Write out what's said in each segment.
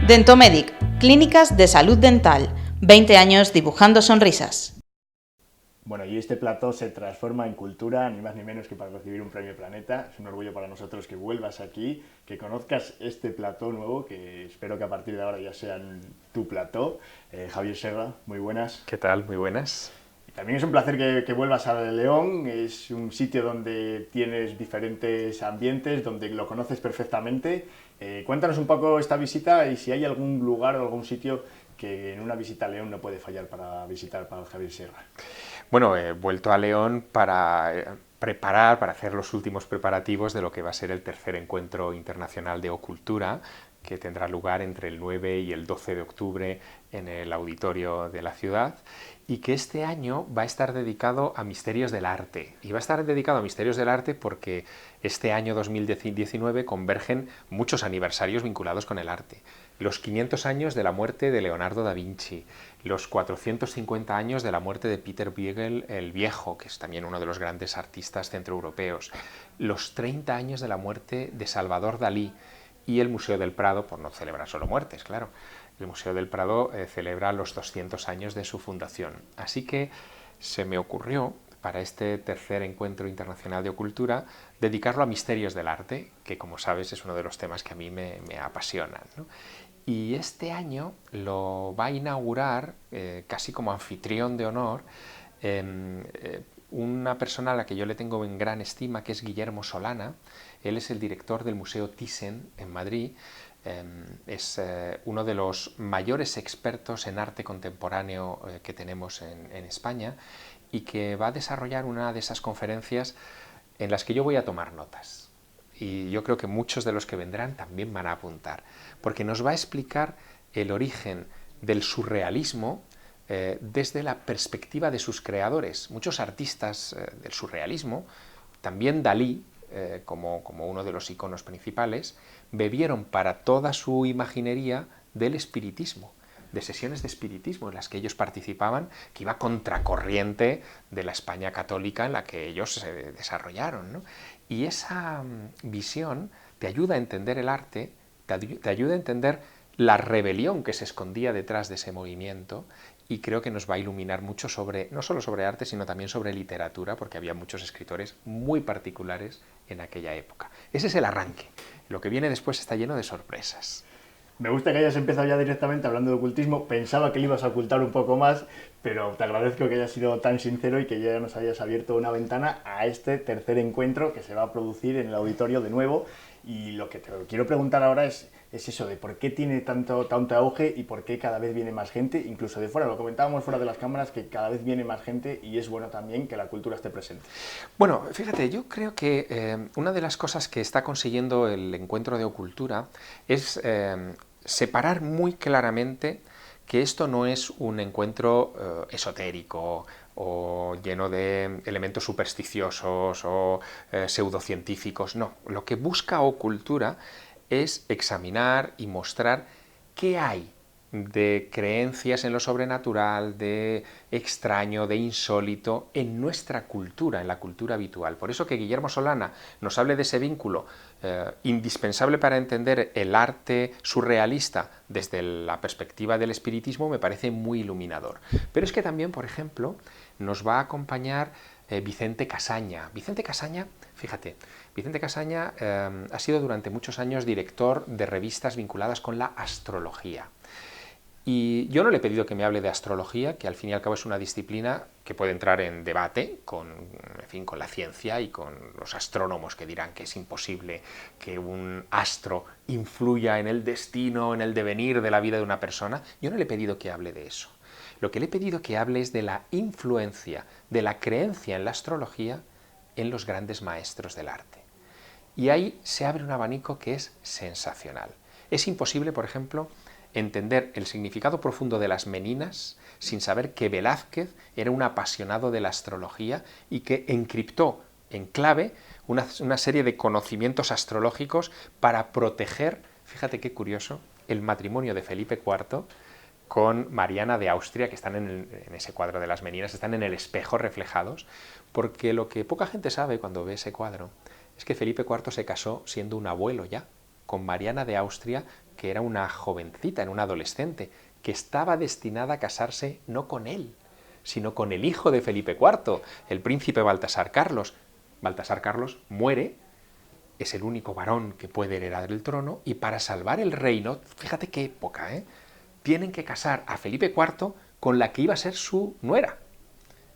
Dentomedic, clínicas de salud dental, 20 años dibujando sonrisas. Bueno, y este plató se transforma en cultura, ni más ni menos que para recibir un premio Planeta. Es un orgullo para nosotros que vuelvas aquí, que conozcas este plató nuevo, que espero que a partir de ahora ya sean tu plató. Javier Serra, muy buenas. ¿Qué tal? Muy buenas. También es un placer que vuelvas a León, es un sitio donde tienes diferentes ambientes, donde lo conoces perfectamente. Cuéntanos un poco esta visita y si hay algún lugar o algún sitio que en una visita a León no puede fallar para visitar para Javier Serra. Bueno, he vuelto a León para hacer los últimos preparativos de lo que va a ser el tercer encuentro internacional de Ocultura, que tendrá lugar entre el 9 y el 12 de octubre en el auditorio de la ciudad, y que este año va a estar dedicado a misterios del arte. Y va a estar dedicado a misterios del arte porque este año 2019 convergen muchos aniversarios vinculados con el arte. Los 500 años de la muerte de Leonardo da Vinci, los 450 años de la muerte de Peter Bruegel el Viejo, que es también uno de los grandes artistas centroeuropeos, los 30 años de la muerte de Salvador Dalí, y el Museo del Prado, por no celebrar solo muertes, claro, el Museo del Prado celebra los 200 años de su fundación. Así que se me ocurrió, para este tercer encuentro internacional de Ocultura, dedicarlo a misterios del arte, que como sabes es uno de los temas que a mí me apasionan, ¿no? Y este año lo va a inaugurar, casi como anfitrión de honor, una persona a la que yo le tengo en gran estima, que es Guillermo Solana. Él es el director del Museo Thyssen en Madrid. Es uno de los mayores expertos en arte contemporáneo que tenemos en España, y que va a desarrollar una de esas conferencias en las que yo voy a tomar notas. Y yo creo que muchos de los que vendrán también van a apuntar, porque nos va a explicar el origen del surrealismo desde la perspectiva de sus creadores. Muchos artistas del surrealismo, también Dalí, como uno de los iconos principales, bebieron para toda su imaginería del espiritismo, de sesiones de espiritismo en las que ellos participaban, que iba contracorriente de la España católica en la que ellos se desarrollaron, ¿no? Y esa visión te ayuda a entender el arte, te ayuda a entender la rebelión que se escondía detrás de ese movimiento, y creo que nos va a iluminar mucho sobre, no solo sobre arte, sino también sobre literatura, porque había muchos escritores muy particulares en aquella época. Ese es el arranque. Lo que viene después está lleno de sorpresas. Me gusta que hayas empezado ya directamente hablando de ocultismo. Pensaba que le ibas a ocultar un poco más, pero te agradezco que hayas sido tan sincero y que ya nos hayas abierto una ventana a este tercer encuentro que se va a producir en el auditorio de nuevo. Y lo que te quiero preguntar ahora es eso de por qué tiene tanto auge y por qué cada vez viene más gente, incluso de fuera. Lo comentábamos fuera de las cámaras, que cada vez viene más gente y es bueno también que la cultura esté presente. Bueno, fíjate, yo creo que una de las cosas que está consiguiendo el encuentro de Ocultura es separar muy claramente que esto no es un encuentro esotérico o lleno de elementos supersticiosos o pseudocientíficos. No, lo que busca Ocultura es examinar y mostrar qué hay de creencias en lo sobrenatural, de extraño, de insólito en nuestra cultura, en la cultura habitual. Por eso que Guillermo Solana nos hable de ese vínculo indispensable para entender el arte surrealista desde la perspectiva del espiritismo me parece muy iluminador. Pero es que también, por ejemplo, nos va a acompañar Vicente Casaña. Vicente Casaña, fíjate, Vicente Casaña ha sido durante muchos años director de revistas vinculadas con la astrología. Y yo no le he pedido que me hable de astrología, que al fin y al cabo es una disciplina que puede entrar en debate con la ciencia y con los astrónomos que dirán que es imposible que un astro influya en el destino, en el devenir de la vida de una persona. Yo no le he pedido que hable de eso. Lo que le he pedido que hable es de la influencia, de la creencia en la astrología en los grandes maestros del arte. Y ahí se abre un abanico que es sensacional. Es imposible, por ejemplo, entender el significado profundo de las meninas sin saber que Velázquez era un apasionado de la astrología y que encriptó en clave una serie de conocimientos astrológicos para proteger, fíjate qué curioso, el matrimonio de Felipe IV con Mariana de Austria, que están en ese cuadro de las meninas, están en el espejo reflejados, porque lo que poca gente sabe cuando ve ese cuadro es que Felipe IV se casó siendo un abuelo ya, con Mariana de Austria, que era una jovencita, era una adolescente, que estaba destinada a casarse no con él, sino con el hijo de Felipe IV, el príncipe Baltasar Carlos. Baltasar Carlos muere, es el único varón que puede heredar el trono, y para salvar el reino, fíjate qué época, tienen que casar a Felipe IV con la que iba a ser su nuera.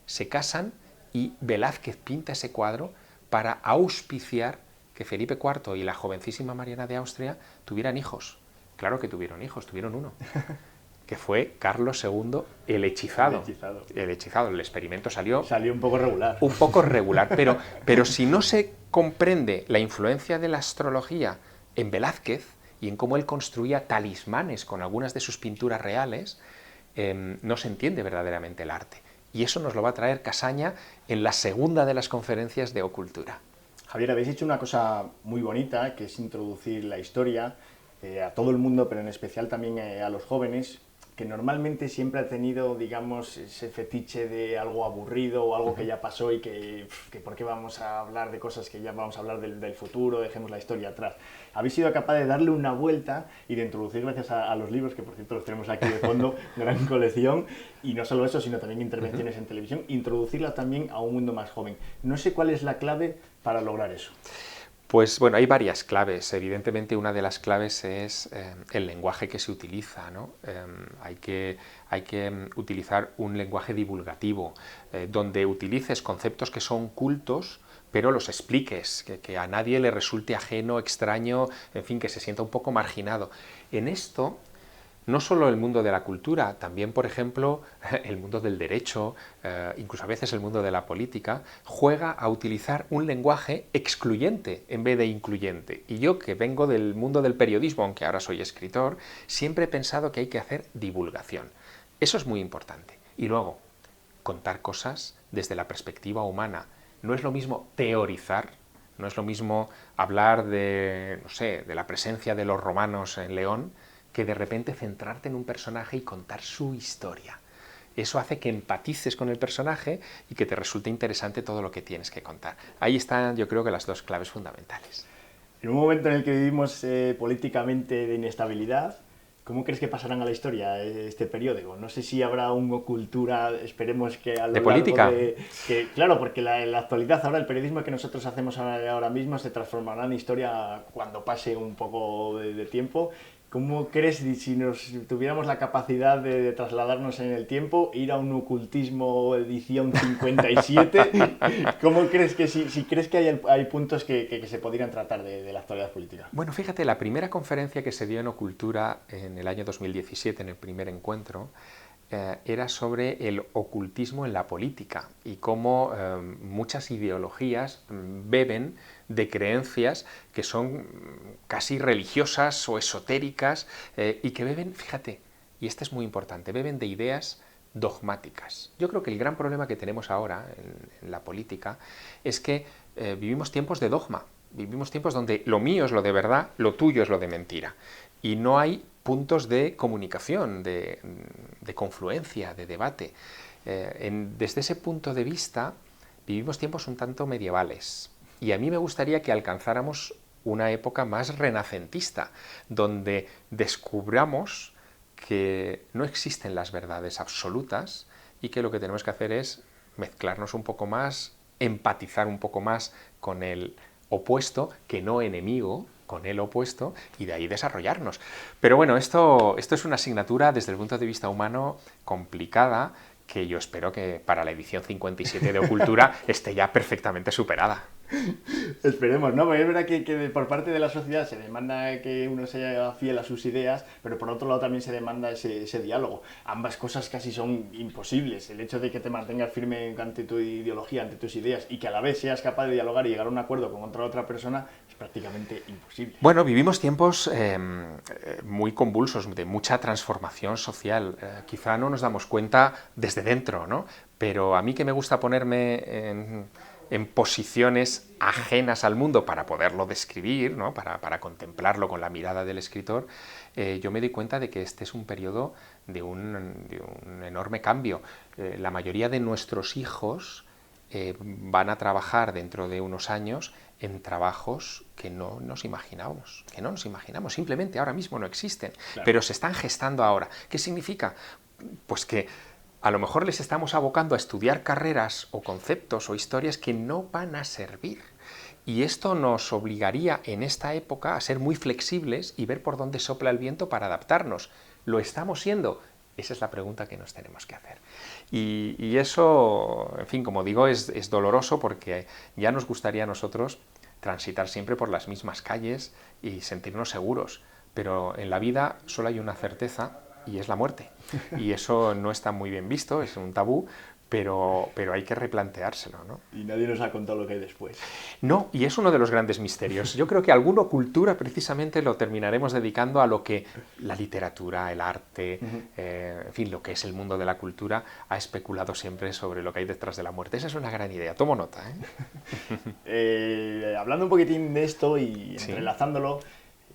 Se casan y Velázquez pinta ese cuadro para auspiciar que Felipe IV y la jovencísima Mariana de Austria tuvieran hijos. Claro que tuvieron hijos, tuvieron uno, que fue Carlos II el hechizado. El hechizado, el experimento salió un poco regular. Un poco regular, pero si no se comprende la influencia de la astrología en Velázquez y en cómo él construía talismanes con algunas de sus pinturas reales, no se entiende verdaderamente el arte. Y eso nos lo va a traer Casaña en la segunda de las conferencias de Ocultura. Javier, habéis hecho una cosa muy bonita, que es introducir la historia a todo el mundo, pero en especial también a los jóvenes, que normalmente siempre ha tenido, digamos, ese fetiche de algo aburrido o algo que ya pasó y que ¿por qué vamos a hablar de cosas que ya vamos a hablar del futuro, dejemos la historia atrás? Habéis sido capaz de darle una vuelta y de introducir, gracias a los libros, que por cierto los tenemos aquí de fondo, gran colección, y no solo eso, sino también intervenciones en televisión, introducirla también a un mundo más joven. No sé cuál es la clave para lograr eso. Pues bueno, hay varias claves. Evidentemente una de las claves es el lenguaje que se utiliza, ¿no? Hay que utilizar un lenguaje divulgativo, donde utilices conceptos que son cultos, pero los expliques, que a nadie le resulte ajeno, extraño, en fin, que se sienta un poco marginado. En esto, no solo el mundo de la cultura, también, por ejemplo, el mundo del derecho, incluso a veces el mundo de la política, juega a utilizar un lenguaje excluyente en vez de incluyente. Y yo, que vengo del mundo del periodismo, aunque ahora soy escritor, siempre he pensado que hay que hacer divulgación. Eso es muy importante. Y luego, contar cosas desde la perspectiva humana. No es lo mismo teorizar, no es lo mismo hablar de, no sé, de la presencia de los romanos en León, que de repente centrarte en un personaje y contar su historia. Eso hace que empatices con el personaje y que te resulte interesante todo lo que tienes que contar. Ahí están, yo creo, que las dos claves fundamentales. En un momento en el que vivimos políticamente de inestabilidad, ¿cómo crees que pasarán a la historia este periódico? No sé si habrá una cultura, esperemos que a lo ¿De largo política? Claro, porque en la actualidad ahora el periodismo que nosotros hacemos ahora mismo se transformará en historia cuando pase un poco de tiempo. ¿Cómo crees, si tuviéramos la capacidad de trasladarnos en el tiempo, ir a un ocultismo edición 57, ¿cómo crees que si crees que hay puntos que se podrían tratar de la actualidad política? Bueno, fíjate, la primera conferencia que se dio en Ocultura en el año 2017, en el primer encuentro, era sobre el ocultismo en la política y cómo muchas ideologías beben de creencias que son casi religiosas o esotéricas y que beben, fíjate, y esto es muy importante, beben de ideas dogmáticas. Yo creo que el gran problema que tenemos ahora en la política es que vivimos tiempos de dogma, vivimos tiempos donde lo mío es lo de verdad, lo tuyo es lo de mentira, y no hay puntos de comunicación, de confluencia, de debate. Desde ese punto de vista, vivimos tiempos un tanto medievales. Y a mí me gustaría que alcanzáramos una época más renacentista, donde descubramos que no existen las verdades absolutas y que lo que tenemos que hacer es mezclarnos un poco más, empatizar un poco más con el opuesto, que no enemigo, con el opuesto, y de ahí desarrollarnos. Pero bueno, esto es una asignatura desde el punto de vista humano complicada, que yo espero que para la edición 57 de Ocultura esté ya perfectamente superada. Esperemos, ¿no? Porque es verdad que por parte de la sociedad se demanda que uno sea fiel a sus ideas, pero por otro lado también se demanda ese diálogo. Ambas cosas casi son imposibles. El hecho de que te mantengas firme ante tu ideología, ante tus ideas, y que a la vez seas capaz de dialogar y llegar a un acuerdo con otra persona, es prácticamente imposible. Bueno, vivimos tiempos muy convulsos, de mucha transformación social. Quizá no nos damos cuenta desde dentro, ¿no? Pero a mí, que me gusta ponerme en posiciones ajenas al mundo para poderlo describir, ¿no? para contemplarlo con la mirada del escritor, yo me doy cuenta de que este es un periodo de un enorme cambio. La mayoría de nuestros hijos van a trabajar dentro de unos años en trabajos que no nos imaginamos, simplemente ahora mismo no existen, claro, pero se están gestando ahora. ¿Qué significa? Pues que a lo mejor les estamos abocando a estudiar carreras o conceptos o historias que no van a servir. Y esto nos obligaría en esta época a ser muy flexibles y ver por dónde sopla el viento para adaptarnos. ¿Lo estamos siendo? Esa es la pregunta que nos tenemos que hacer. Y eso, en fin, como digo, es doloroso porque ya nos gustaría a nosotros transitar siempre por las mismas calles y sentirnos seguros. Pero en la vida solo hay una certeza y es la muerte. Y eso no está muy bien visto, es un tabú, pero hay que replanteárselo, ¿no? Y nadie nos ha contado lo que hay después. No, y es uno de los grandes misterios. Yo creo que alguno cultura precisamente lo terminaremos dedicando a lo que la literatura, el arte, en fin, lo que es el mundo de la cultura ha especulado siempre sobre lo que hay detrás de la muerte. Esa es una gran idea, tomo nota, ¿eh? Hablando un poquitín de esto y entrelazándolo,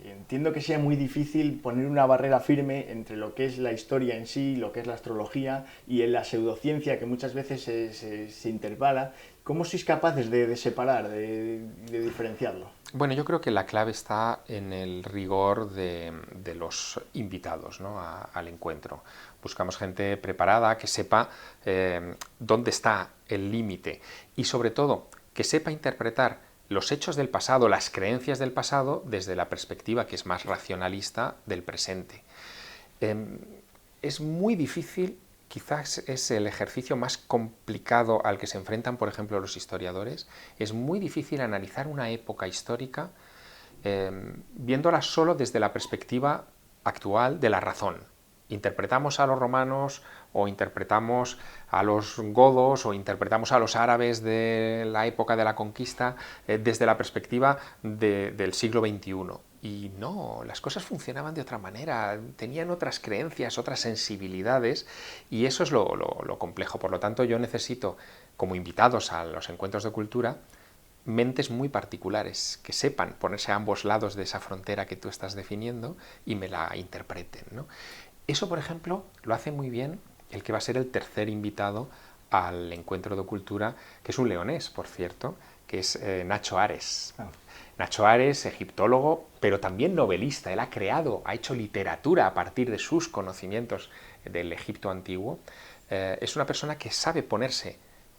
entiendo que sea muy difícil poner una barrera firme entre lo que es la historia en sí, lo que es la astrología y en la pseudociencia que muchas veces se intervala. ¿Cómo sois capaces de separar, de diferenciarlo? Bueno, yo creo que la clave está en el rigor de los invitados, ¿no?, al encuentro. Buscamos gente preparada, que sepa dónde está el límite y, sobre todo, que sepa interpretar los hechos del pasado, las creencias del pasado, desde la perspectiva que es más racionalista del presente. Es muy difícil, quizás es el ejercicio más complicado al que se enfrentan, por ejemplo, los historiadores. Es muy difícil analizar una época histórica viéndola solo desde la perspectiva actual de la razón. Interpretamos a los romanos o interpretamos a los godos o interpretamos a los árabes de la época de la conquista desde la perspectiva del siglo XXI. Y no, las cosas funcionaban de otra manera, tenían otras creencias, otras sensibilidades, y eso es lo complejo. Por lo tanto, yo necesito, como invitados a los encuentros de cultura, mentes muy particulares, que sepan ponerse a ambos lados de esa frontera que tú estás definiendo y me la interpreten, ¿no? Eso, por ejemplo, lo hace muy bien el que va a ser el tercer invitado al encuentro de cultura, que es un leonés, por cierto, que es Nacho Ares. Nacho Ares, egiptólogo, pero también novelista. Él ha hecho literatura a partir de sus conocimientos del Egipto antiguo. Es una persona que sabe ponerse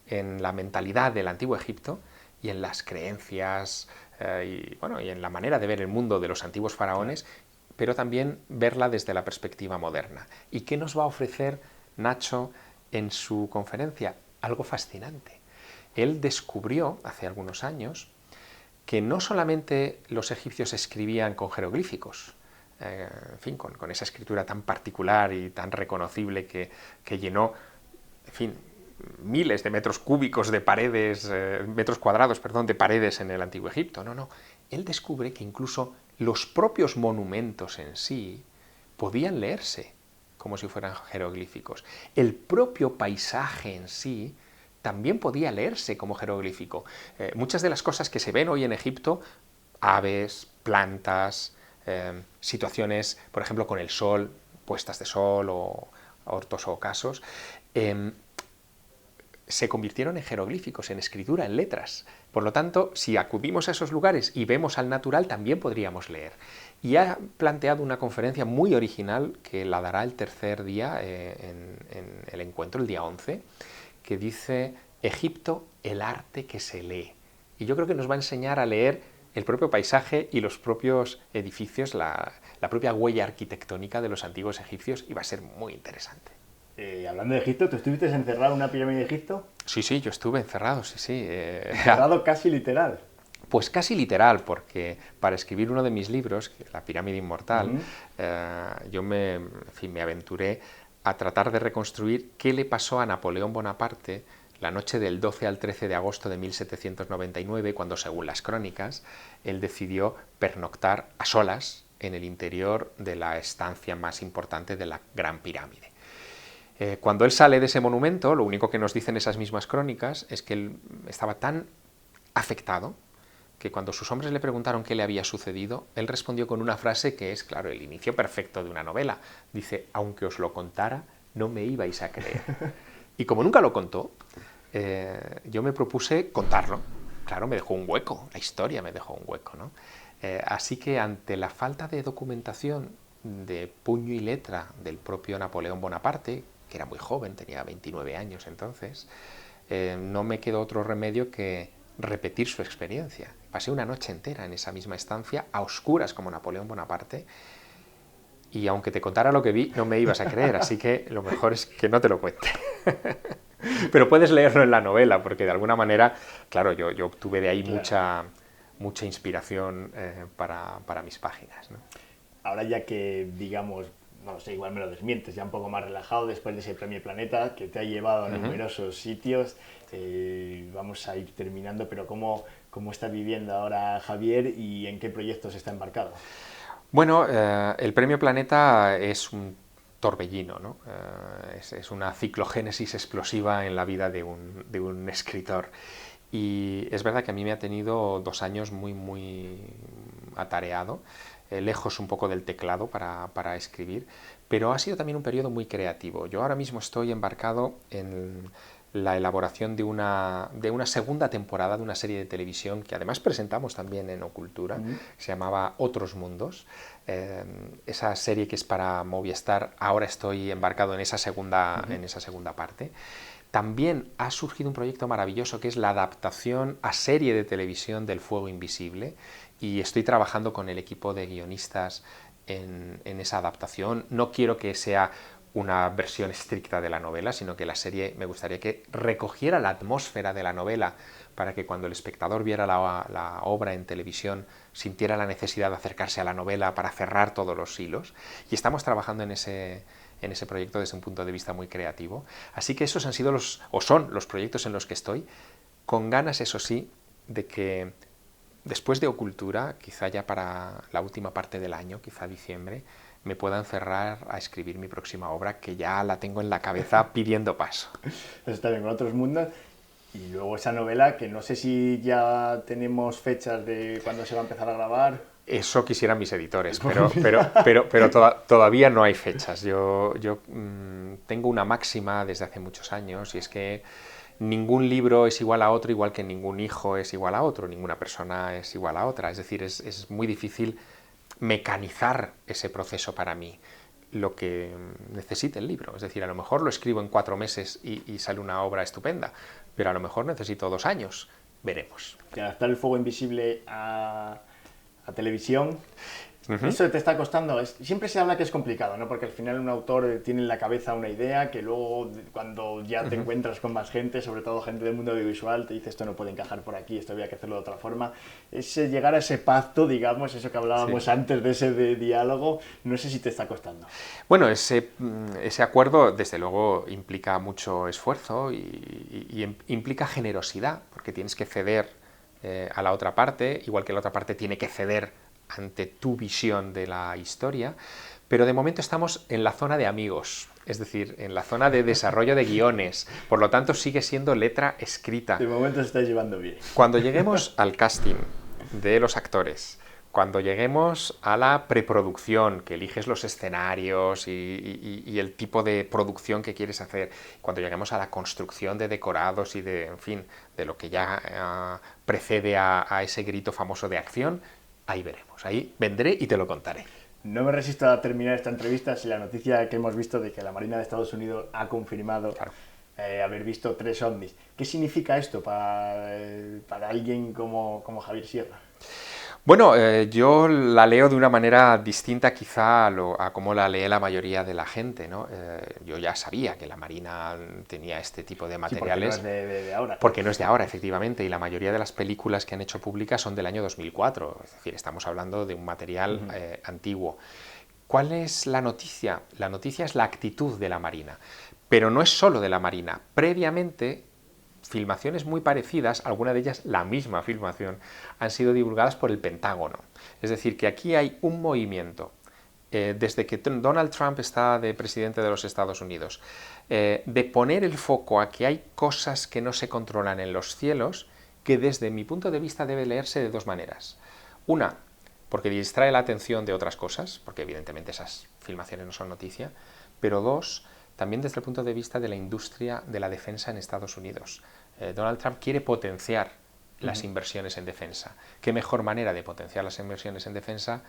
en la mentalidad del antiguo Egipto y en las creencias y en la manera de ver el mundo de los antiguos faraones, pero también verla desde la perspectiva moderna. ¿Y qué nos va a ofrecer Nacho en su conferencia? Algo fascinante. Él descubrió hace algunos años que no solamente los egipcios escribían con jeroglíficos, en fin, con esa escritura tan particular y tan reconocible que llenó, en fin, miles de metros cúbicos de paredes, metros cuadrados, perdón, de paredes en el antiguo Egipto. No. Él descubre que incluso los propios monumentos en sí podían leerse como si fueran jeroglíficos. El propio paisaje en sí también podía leerse como jeroglífico. Muchas de las cosas que se ven hoy en Egipto, aves, plantas, situaciones, por ejemplo, con el sol, puestas de sol o hortos o ocasos, se convirtieron en jeroglíficos, en escritura, en letras. Por lo tanto, si acudimos a esos lugares y vemos al natural, también podríamos leer. Y ha planteado una conferencia muy original que la dará el tercer día en el encuentro, el día 11, que dice Egipto, el arte que se lee. Y yo creo que nos va a enseñar a leer el propio paisaje y los propios edificios, la propia huella arquitectónica de los antiguos egipcios, y va a ser muy interesante. Hablando de Egipto, ¿tú estuviste encerrado en una pirámide de Egipto? Sí, yo estuve encerrado, sí. Encerrado casi literal. Pues casi literal, porque para escribir uno de mis libros, La pirámide inmortal, yo me aventuré a tratar de reconstruir qué le pasó a Napoleón Bonaparte la noche del 12 al 13 de agosto de 1799, cuando, según las crónicas, él decidió pernoctar a solas en el interior de la estancia más importante de la Gran Pirámide. Cuando él sale de ese monumento, lo único que nos dicen esas mismas crónicas es que él estaba tan afectado que cuando sus hombres le preguntaron qué le había sucedido, él respondió con una frase que es, claro, el inicio perfecto de una novela. Dice, aunque os lo contara, no me ibais a creer. Y como nunca lo contó, yo me propuse contarlo. Claro, me dejó un hueco, la historia me dejó un hueco, ¿no? Así que ante la falta de documentación de puño y letra del propio Napoleón Bonaparte, que era muy joven, tenía 29 años entonces, no me quedó otro remedio que repetir su experiencia. Pasé una noche entera en esa misma estancia, a oscuras como Napoleón Bonaparte, y aunque te contara lo que vi, no me ibas a creer, así que lo mejor es que no te lo cuente. Pero puedes leerlo en la novela, porque de alguna manera, claro, yo obtuve de ahí mucha inspiración para mis páginas, ¿no? Ahora ya que, digamos, no lo sé, igual me lo desmientes, ya un poco más relajado después de ese Premio Planeta que te ha llevado a numerosos sitios, vamos a ir terminando, pero ¿cómo está viviendo ahora Javier y en qué proyectos está embarcado? Bueno, el Premio Planeta es un torbellino, ¿no? Es una ciclogénesis explosiva en la vida de un escritor. Y es verdad que a mí me ha tenido 2 años muy atareado, lejos un poco del teclado para escribir, pero ha sido también un periodo muy creativo. Yo ahora mismo estoy embarcado en la elaboración de una segunda temporada de una serie de televisión que además presentamos también en Ocultura, se llamaba Otros Mundos. Esa serie que es para Movistar, ahora estoy embarcado en esa segunda parte. También ha surgido un proyecto maravilloso que es la adaptación a serie de televisión del Fuego Invisible, y estoy trabajando con el equipo de guionistas en esa adaptación. No quiero que sea una versión estricta de la novela, sino que la serie me gustaría que recogiera la atmósfera de la novela para que cuando el espectador viera la obra en televisión sintiera la necesidad de acercarse a la novela para cerrar todos los hilos. Y estamos trabajando en ese proyecto desde un punto de vista muy creativo. Así que esos han sido son los proyectos en los que estoy, con ganas, eso sí, de que después de Ocultura, quizá ya para la última parte del año, quizá diciembre, me pueda encerrar a escribir mi próxima obra, que ya la tengo en la cabeza pidiendo paso. Eso está bien, con Otros Mundos. Y luego esa novela, que no sé si ya tenemos fechas de cuándo se va a empezar a grabar. Eso quisieran mis editores, pero todavía no hay fechas. Yo tengo una máxima desde hace muchos años, y es que ningún libro es igual a otro, igual que ningún hijo es igual a otro, ninguna persona es igual a otra. Es decir, es muy difícil mecanizar ese proceso para mí, lo que necesite el libro. Es decir, a lo mejor lo escribo en 4 meses y sale una obra estupenda, pero a lo mejor necesito 2 años. Veremos. Y adaptar El Fuego Invisible a televisión, ¿eso te está costando? Siempre se habla que es complicado, ¿no? Porque al final un autor tiene en la cabeza una idea que luego cuando ya te encuentras con más gente, sobre todo gente del mundo audiovisual, te dice esto no puede encajar por aquí, esto había que hacerlo de otra forma. Llegar a ese pacto, digamos, eso que hablábamos antes de ese diálogo, no sé si te está costando. Bueno, ese acuerdo desde luego implica mucho esfuerzo y implica generosidad, porque tienes que ceder a la otra parte, igual que la otra parte tiene que ceder ante tu visión de la historia, pero de momento estamos en la zona de amigos, es decir, en la zona de desarrollo de guiones, por lo tanto sigue siendo letra escrita. De momento se está llevando bien. Cuando lleguemos al casting de los actores, cuando lleguemos a la preproducción, que eliges los escenarios y el tipo de producción que quieres hacer, cuando lleguemos a la construcción de decorados y en fin, de lo que ya precede a ese grito famoso de acción, ahí veremos, ahí vendré y te lo contaré. No me resisto a terminar esta entrevista sin la noticia que hemos visto de que la Marina de Estados Unidos ha confirmado haber visto 3 ovnis. ¿Qué significa esto para alguien como Javier Sierra? Bueno, yo la leo de una manera distinta quizá a como la lee la mayoría de la gente, ¿no? Yo ya sabía que la Marina tenía este tipo de materiales. Sí, porque no es de ahora. Porque no es de ahora, efectivamente, y la mayoría de las películas que han hecho públicas son del año 2004, es decir, estamos hablando de un material antiguo. ¿Cuál es la noticia? La noticia es la actitud de la Marina, pero no es solo de la Marina. Previamente, filmaciones muy parecidas, alguna de ellas la misma filmación, han sido divulgadas por el Pentágono. Es decir, que aquí hay un movimiento, desde que Donald Trump está de presidente de los Estados Unidos, de poner el foco a que hay cosas que no se controlan en los cielos, que desde mi punto de vista debe leerse de 2 maneras. Una, porque distrae la atención de otras cosas, porque evidentemente esas filmaciones no son noticia, pero 2, también desde el punto de vista de la industria de la defensa en Estados Unidos. Donald Trump quiere potenciar las inversiones en defensa. ¿Qué mejor manera de potenciar las inversiones en defensa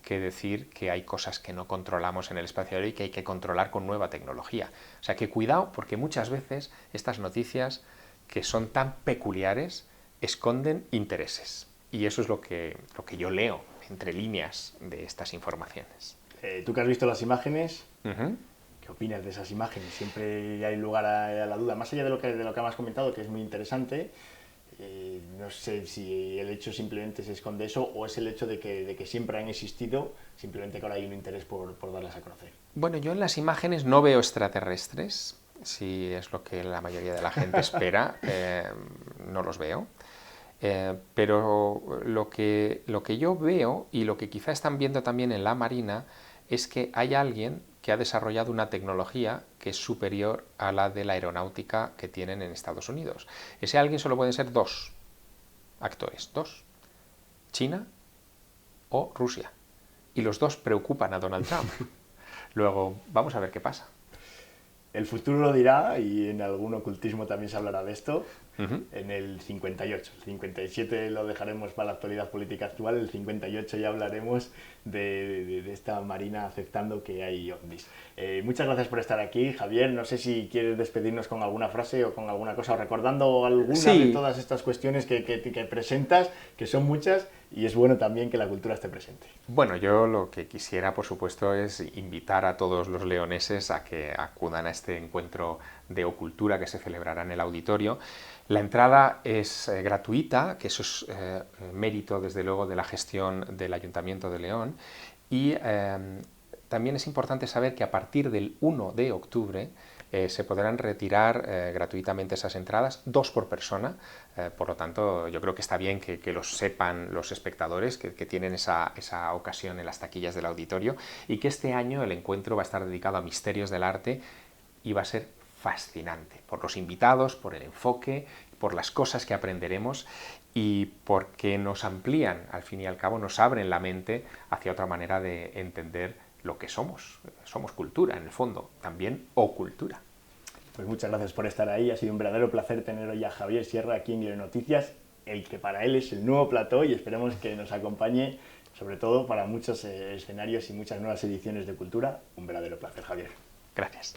que decir que hay cosas que no controlamos en el espacio aéreo y que hay que controlar con nueva tecnología? O sea, que cuidado, porque muchas veces estas noticias que son tan peculiares esconden intereses. Y eso es lo que yo leo entre líneas de estas informaciones. Tú que has visto las imágenes, Uh-huh. ¿qué opinas de esas imágenes? Siempre hay lugar a la duda. Más allá de lo que me has comentado, que es muy interesante, no sé si el hecho simplemente se esconde eso o es el hecho de que siempre han existido, simplemente que ahora hay un interés por darlas a conocer. Bueno, yo en las imágenes no veo extraterrestres, si es lo que la mayoría de la gente espera, no los veo. Pero lo que yo veo y lo que quizá están viendo también en la Marina es que hay alguien que ha desarrollado una tecnología que es superior a la de la aeronáutica que tienen en Estados Unidos. Ese alguien solo pueden ser dos actores, dos: China o Rusia. Y los dos preocupan a Donald Trump. Luego, vamos a ver qué pasa. El futuro lo dirá, y en algún ocultismo también se hablará de esto. Uh-huh. En el 58, el 57 lo dejaremos para la actualidad política actual, el 58 ya hablaremos de esta Marina aceptando que hay ovnis. Muchas gracias por estar aquí, Javier. No sé si quieres despedirnos con alguna frase o con alguna cosa, o recordando alguna de todas estas cuestiones que presentas, que son muchas, y es bueno también que la cultura esté presente. Bueno, yo lo que quisiera, por supuesto, es invitar a todos los leoneses a que acudan a este encuentro de Ocultura que se celebrará en el auditorio. La entrada es gratuita, que eso es mérito, desde luego, de la gestión del Ayuntamiento de León, y también es importante saber que a partir del 1 de octubre se podrán retirar gratuitamente esas entradas, 2 por persona. Por lo tanto, yo creo que está bien que lo sepan los espectadores, que tienen esa ocasión en las taquillas del auditorio, y que este año el encuentro va a estar dedicado a misterios del arte y va a ser fascinante, por los invitados, por el enfoque, por las cosas que aprenderemos y porque nos amplían, al fin y al cabo, nos abren la mente hacia otra manera de entender lo que somos. Somos cultura, en el fondo, también ocultura. Pues muchas gracias por estar ahí, ha sido un verdadero placer tener hoy a Javier Sierra aquí en Guion Noticias, el que para él es el nuevo plató, y esperemos que nos acompañe, sobre todo para muchos escenarios y muchas nuevas ediciones de Cultura. Un verdadero placer, Javier. Gracias.